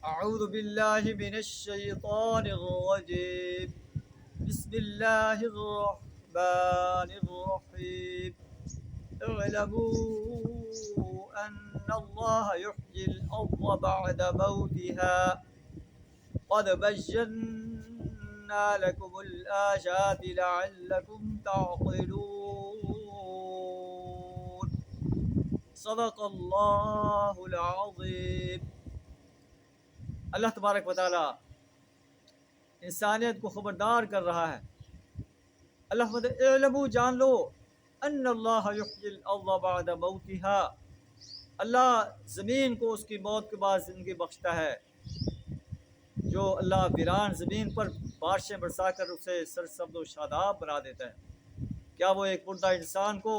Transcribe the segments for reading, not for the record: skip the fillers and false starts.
أعوذ بالله من الشيطان الرجيم. بسم الله الرحمن الرحيم. اعلموا أن الله يحيي الأرض بعد موتها قد بينا لكم الآيات لعلكم تعقلون. صدق اللہ العظیم. اللہ تبارک و تعالیٰ انسانیت کو خبردار کر رہا ہے. اللہ اعلموا جان لو ان اللہ یحیی الارض بعد موتها، اللہ زمین کو اس کی موت کے بعد زندگی بخشتا ہے. جو اللہ ویران زمین پر بارشیں برسا کر اسے سرسبز و شاداب بنا دیتا ہے، کیا وہ ایک مردہ انسان کو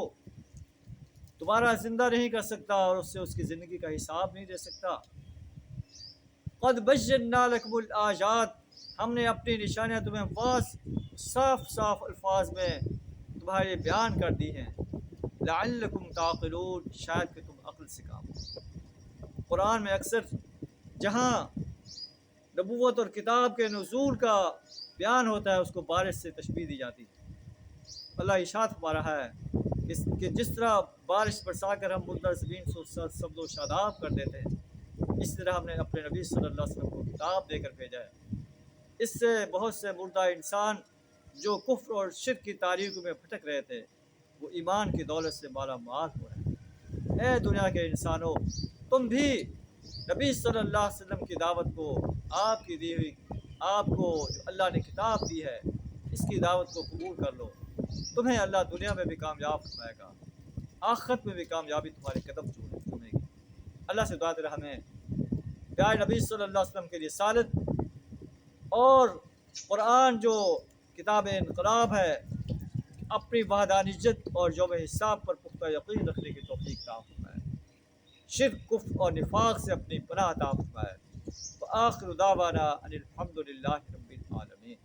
دوبارہ زندہ نہیں کر سکتا اور اس سے اس کی زندگی کا حساب نہیں دے سکتا؟ قد بینا لکم الآیات، ہم نے اپنی نشانیاں تمہیں صاف صاف الفاظ میں تمہارے بیان کر دی ہیں. لعلکم تعقلون، شاید کہ تم عقل سے کام لو. قرآن میں اکثر جہاں نبوت اور کتاب کے نزول کا بیان ہوتا ہے اس کو بارش سے تشبیہ دی جاتی ہے. اللہ ارشاد فرما رہا ہے کہ جس طرح بارش برسا کر ہم مردہ زمین کو سبز و شاداب کر دیتے ہیں، اس طرح ہم نے اپنے نبی صلی اللہ علیہ وسلم کو کتاب دے کر بھیجا ہے. اس سے بہت سے مردہ انسان جو کفر اور شرک کی تاریکیوں میں بھٹک رہے تھے وہ ایمان کی دولت سے مالا مال ہو رہے ہیں. اے دنیا کے انسانوں، تم بھی نبی صلی اللہ علیہ وسلم کی دعوت کو، آپ کی دی ہوئی، آپ کو جو اللہ نے کتاب دی ہے اس کی دعوت کو قبول کر لو. تمہیں اللہ دنیا میں بھی کامیاب فرمائے گا، آخرت میں بھی کامیابی تمہارے قدم چومے گی. اللہ سے دعا کرے ہمیں پیارے نبی صلی اللہ علیہ وسلم کی رسالت اور قرآن جو کتاب انقلاب ہے اپنی وحدانیت اور یوم حساب پر پختہ یقین رکھنے کی توفیق عطا فرمائے. شرک، کفر اور نفاق سے اپنی پناہ عطا فرمائے. وآخر دعوانا ان الحمد للہ رب العالمین.